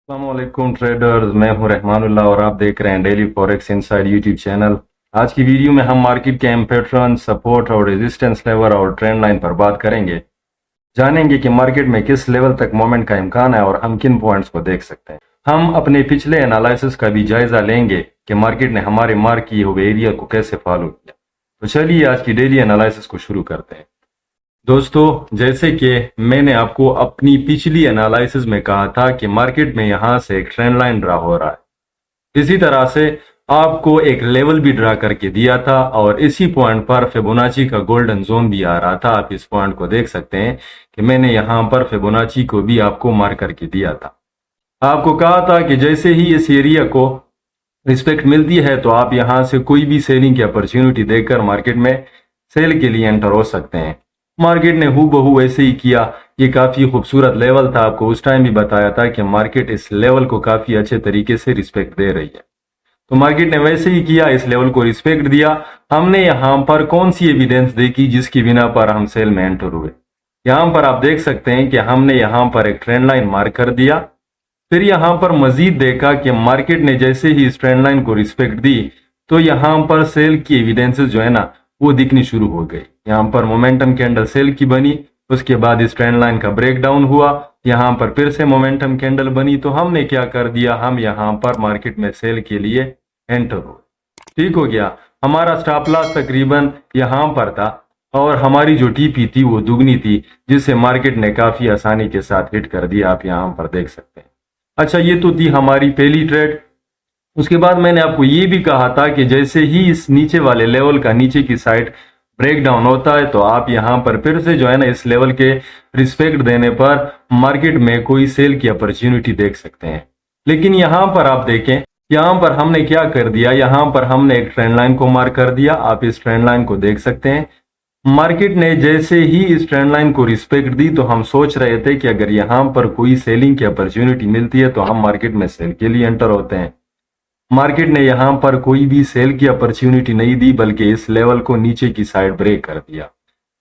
अस्सलामुअलैकुम ट्रेडर्स, मैं हूं रहमानुल्लाह और आप देख रहे हैं daily forex inside YouTube channel. आज की वीडियो में हम मार्केट के पैटर्न, सपोर्ट और रेजिस्टेंस लेवल और ट्रेंड लाइन पर बात करेंगे। जानेंगे कि मार्केट में किस लेवल तक मोमेंट का इम्कान है और हम किन पॉइंट्स को देख सकते हैं। हम अपने पिछले एनालिसिस का भी जायजा लेंगे कि मार्केट ने हमारे मार्क किए हुए एरिया को कैसे फॉलो किया। तो चलिए आज की डेली एनालिसिस को शुरू करते हैं। दोस्तों, जैसे कि मैंने आपको अपनी पिछली एनालिसिस में कहा था कि मार्केट में यहां से एक ट्रेंड लाइन ड्रा हो रहा है, इसी तरह से आपको एक लेवल भी ड्रा करके दिया था और इसी पॉइंट पर फिबोनाची का गोल्डन जोन भी आ रहा था। आप इस पॉइंट को देख सकते हैं कि मैंने यहां पर फिबोनाची को भी आपको मार्क करके दिया था। आपको कहा था कि जैसे ही इस एरिया को रिस्पेक्ट मिलती है तो आप यहां से कोई भी सेलिंग की अपॉर्चुनिटी देखकर मार्केट में सेल के लिए एंटर हो सकते हैं। मार्केट ने हूबहू ऐसे ही किया। ये काफी खूबसूरत लेवल था। आपको उस टाइम भी बताया था कि मार्केट इस लेवल को काफी अच्छे तरीके से रिस्पेक्ट दे रही है, तो मार्केट ने वैसे ही किया, इस लेवल को रिस्पेक्ट दिया। हमने यहां पर कौन सी एविडेंस देखी जिसकी बिना पर हम सेल में एंटर हुए। यहां पर आप देख सकते हैं कि हमने यहां पर एक ट्रेंड लाइन मार्क कर दिया। फिर यहां पर मजीद देखा कि मार्केट ने जैसे ही इस ट्रेंड लाइन को रिस्पेक्ट दी तो यहां पर सेल की एविडेंसेस जो है ना वो दिखनी शुरू हो गई। यहां पर मोमेंटम कैंडल सेल की बनी, उसके बाद इस ट्रेंड लाइन का ब्रेकडाउन हुआ, यहां पर फिर से मोमेंटम कैंडल बनी। तो हमने क्या कर दिया, हम यहां पर मार्केट में सेल के लिए एंटर हुए। ठीक हो गया। हमारा स्टॉप लॉस तकरीबन यहां पर था और हमारी जो टीपी थी वो दुगनी थी, जिसे मार्केट ने काफी आसानी के साथ हिट कर दिया। आप यहां पर देख सकते हैं। अच्छा, ये तो थी हमारी पहली ट्रेड। उसके बाद मैंने आपको ये भी कहा था कि जैसे ही इस नीचे वाले लेवल का नीचे की साइड ब्रेकडाउन होता है तो आप यहां पर फिर से जो है ना इस लेवल के रिस्पेक्ट देने पर मार्केट में कोई सेल की अपॉर्चुनिटी देख सकते हैं। लेकिन यहां पर आप देखें, यहां पर हमने क्या कर दिया, यहां पर हमने एक ट्रेंड लाइन को मार्क कर दिया। आप इस ट्रेंड लाइन को देख सकते हैं। मार्केट ने जैसे ही इस ट्रेंड लाइन को रिस्पेक्ट दी तो हम सोच रहे थे कि अगर यहां पर कोई सेलिंग की अपॉर्चुनिटी मिलती है तो हम मार्केट में सेल के लिए एंटर होते हैं। मार्केट ने यहां पर कोई भी सेल की अपॉर्चुनिटी नहीं दी, बल्कि इस लेवल को नीचे की साइड ब्रेक कर दिया।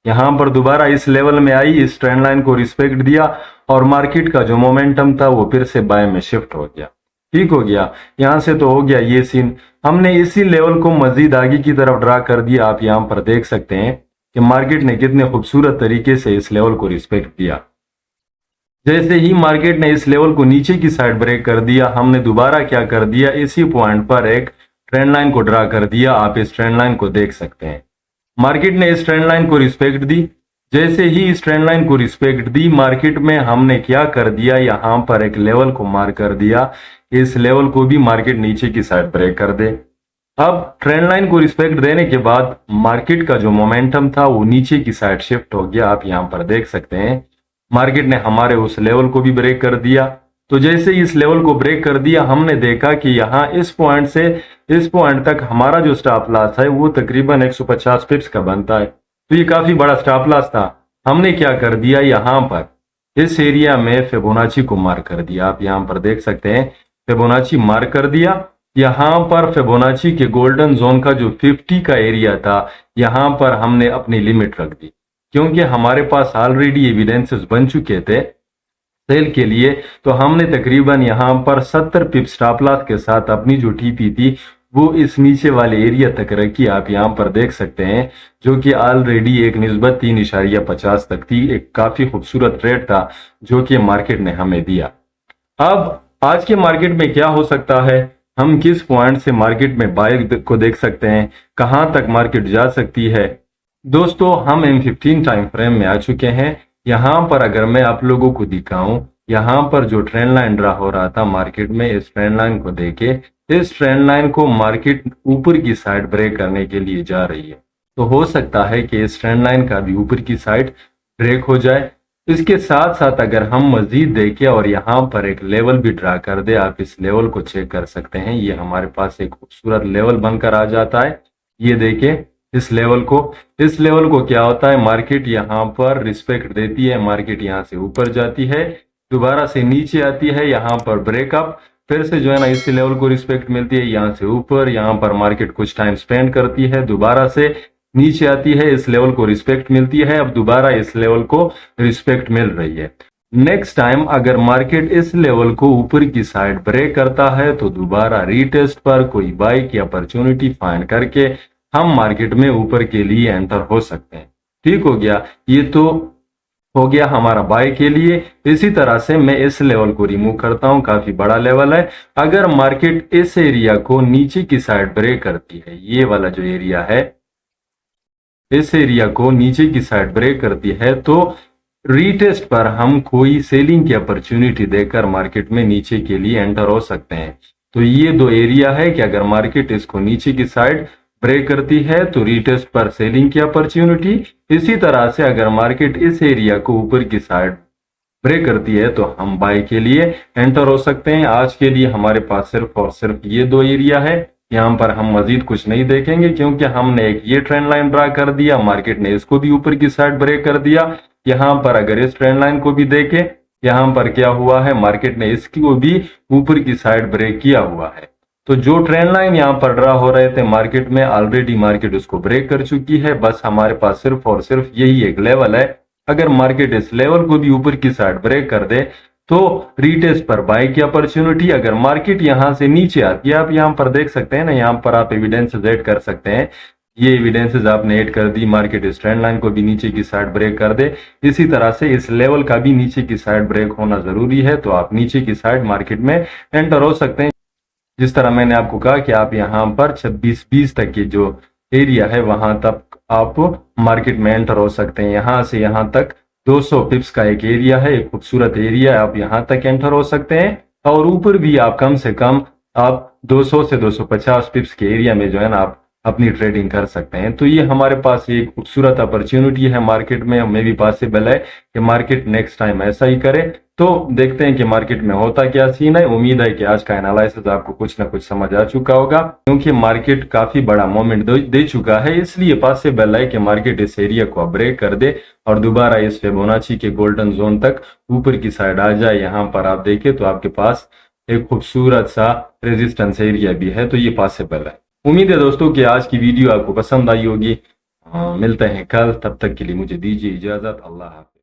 यहां पर दोबारा इस लेवल में आई, इस ट्रेंड लाइन को रिस्पेक्ट दिया और मार्केट का जो मोमेंटम था वो फिर से बाय में शिफ्ट हो गया। ठीक हो गया। यहां से तो हो गया ये सीन। हमने इसी लेवल को मजीद आगे की तरफ ड्रा कर दिया। आप यहां पर देख सकते हैं कि मार्केट ने कितने खूबसूरत तरीके से इस लेवल को रिस्पेक्ट दिया। जैसे ही मार्केट ने इस लेवल को नीचे की साइड ब्रेक कर दिया, हमने दोबारा क्या कर दिया, इसी पॉइंट पर एक ट्रेंड लाइन को ड्रा कर दिया। आप इस ट्रेंड लाइन को देख सकते हैं। मार्केट ने इस ट्रेंड लाइन को रिस्पेक्ट दी। जैसे ही इस ट्रेंड लाइन को रिस्पेक्ट दी, मार्केट में हमने क्या कर दिया, यहां पर एक लेवल को मार्क कर दिया। इस लेवल को भी मार्केट नीचे की साइड ब्रेक कर दे। अब ट्रेंड लाइन को रिस्पेक्ट देने के बाद मार्केट का जो मोमेंटम था वो नीचे की साइड शिफ्ट हो गया। आप यहां पर देख सकते हैं मार्केट ने हमारे उस लेवल को भी ब्रेक कर दिया। तो जैसे ही इस लेवल को ब्रेक कर दिया, हमने देखा कि यहाँ इस पॉइंट से इस पॉइंट तक हमारा जो स्टॉप लॉस है वो तकरीबन 150 पिप्स का बनता है। तो ये काफी बड़ा स्टॉप लॉस था। हमने क्या कर दिया, यहाँ पर इस एरिया में फिबोनाची को मार्क कर दिया। आप यहाँ पर देख सकते हैं फिबोनाची मार्क कर दिया। यहाँ पर फिबोनाची के गोल्डन जोन का जो 50 का एरिया था, यहाँ पर हमने अपनी लिमिट रख दी, क्योंकि हमारे पास ऑलरेडी एविडेंसेस बन चुके थे सेल के लिए। तो हमने तकरीबन यहां पर 70 पिप स्टॉप लॉस के साथ अपनी जो टीपी थी वो इस नीचे वाले एरिया तक रखी। आप यहां पर देख सकते हैं, जो कि ऑलरेडी एक निस्बत 3.50 तक थी। एक काफी खूबसूरत ट्रेड था जो कि मार्केट ने हमें दिया। अब आज के मार्केट में क्या हो सकता है, हम किस पॉइंट से मार्केट में बाय को देख सकते हैं, कहां तक मार्केट जा सकती है। दोस्तों, हम M15 टाइम फ्रेम में आ चुके हैं। यहां पर अगर मैं आप लोगों को दिखाऊं, यहां पर जो ट्रेंड लाइन ड्रा हो रहा था मार्केट में, इस ट्रेंड लाइन को देखे, इस ट्रेंड लाइन को मार्केट ऊपर की साइड ब्रेक करने के लिए जा रही है। तो हो सकता है कि इस ट्रेंड लाइन का भी ऊपर की साइड ब्रेक हो जाए। इसके साथ साथ अगर हम मजीद देखें और यहाँ पर एक लेवल भी ड्रा कर दे, आप इस लेवल को चेक कर सकते हैं। ये हमारे पास एक खूबसूरत लेवल बनकर आ जाता है। ये देखें इस लेवल को क्या होता है, मार्केट यहाँ पर रिस्पेक्ट देती है। मार्केट यहाँ से ऊपर जाती है, दोबारा से नीचे आती है, यहाँ पर ब्रेकअप, फिर से जो है ना इस लेवल को रिस्पेक्ट मिलती है, यहाँ से ऊपर, यहाँ पर मार्केट कुछ टाइम स्पेंड करती है, दोबारा से नीचे आती है, इस लेवल को रिस्पेक्ट मिलती है, अब दोबारा इस लेवल को रिस्पेक्ट मिल रही है। नेक्स्ट टाइम अगर मार्केट इस लेवल को ऊपर की साइड ब्रेक करता है तो दोबारा रीटेस्ट पर कोई बाई की अपॉर्चुनिटी फाइंड करके हम मार्केट में ऊपर के लिए एंटर हो सकते हैं। ठीक हो गया, ये तो हो गया हमारा बाय के लिए। इसी तरह से मैं इस लेवल को रिमूव करता हूं, काफी बड़ा लेवल है। अगर मार्केट इस एरिया को नीचे की साइड ब्रेक करती है, ये वाला जो एरिया है, इस एरिया को नीचे की साइड ब्रेक करती है तो रीटेस्ट पर हम कोई सेलिंग की अपॉर्चुनिटी देकर मार्केट में नीचे के लिए एंटर हो सकते हैं। तो ये दो एरिया है कि अगर मार्केट इसको नीचे की साइड ब्रेक करती है तो रीटेस्ट पर सेलिंग की अपॉर्चुनिटी। इसी तरह से अगर मार्केट इस एरिया को ऊपर की साइड ब्रेक करती है तो हम बाय के लिए एंटर हो सकते हैं। आज के लिए हमारे पास सिर्फ और सिर्फ ये दो एरिया है। यहाँ पर हम मजीद कुछ नहीं देखेंगे क्योंकि हमने एक ये ट्रेंड लाइन ड्रा कर दिया, मार्केट ने इसको भी ऊपर की साइड ब्रेक कर दिया। यहाँ पर अगर इस ट्रेंड लाइन को भी देखें, यहाँ पर क्या हुआ है, मार्केट ने इसकी को भी ऊपर की साइड ब्रेक किया हुआ है। तो जो ट्रेंड लाइन यहाँ पर ड्रा हो रहे थे मार्केट में, ऑलरेडी मार्केट उसको ब्रेक कर चुकी है। बस हमारे पास सिर्फ और सिर्फ यही एक लेवल है। अगर मार्केट इस लेवल को भी ऊपर की साइड ब्रेक कर दे तो रीटेस्ट पर बाय की अपॉर्चुनिटी। अगर मार्केट यहां से नीचे आती है, आप यहां पर देख सकते हैं ना, यहां पर आप एविडेंसेस ऐड कर सकते हैं। ये एविडेंसेस आपने ऐड कर दी, मार्केट इस ट्रेंड लाइन को भी नीचे की साइड ब्रेक कर दे। इसी तरह से इस लेवल का भी नीचे की साइड ब्रेक होना जरूरी है, तो आप नीचे की साइड मार्केट में एंटर हो सकते हैं। जिस तरह मैंने आपको कहा कि आप यहाँ पर 26-20 तक की जो एरिया है वहां तक आप मार्केट में एंटर हो सकते हैं। यहां से यहां तक 200 पिप्स का एक एरिया है, एक खूबसूरत एरिया है, आप यहां तक एंटर हो सकते हैं। और ऊपर भी आप कम से कम आप 200 से 250 पिप्स के एरिया में जो है ना आप अपनी ट्रेडिंग कर सकते हैं। तो ये हमारे पास एक खूबसूरत अपॉर्चुनिटी है मार्केट में। हमें भी पॉसिबल है कि मार्केट नेक्स्ट टाइम ऐसा ही करे। तो देखते हैं कि मार्केट में होता क्या सीन है। उम्मीद है कि आज का एनालिसिस आपको कुछ ना कुछ समझ आ चुका होगा, क्योंकि मार्केट काफी बड़ा मोमेंट दे चुका है। इसलिए पॉसिबल है कि मार्केट इस एरिया को ब्रेक कर दे और दोबारा इस फिबोनाची के गोल्डन जोन तक ऊपर की साइड आ जाए। यहाँ पर आप देखें तो आपके पास एक खूबसूरत सा रेजिस्टेंस एरिया भी है, तो ये पॉसिबल है। उम्मीद है दोस्तों कि आज की वीडियो आपको पसंद आई होगी। मिलते हैं कल, तब तक के लिए मुझे दीजिए इजाजत। अल्लाह हाफ़िज़।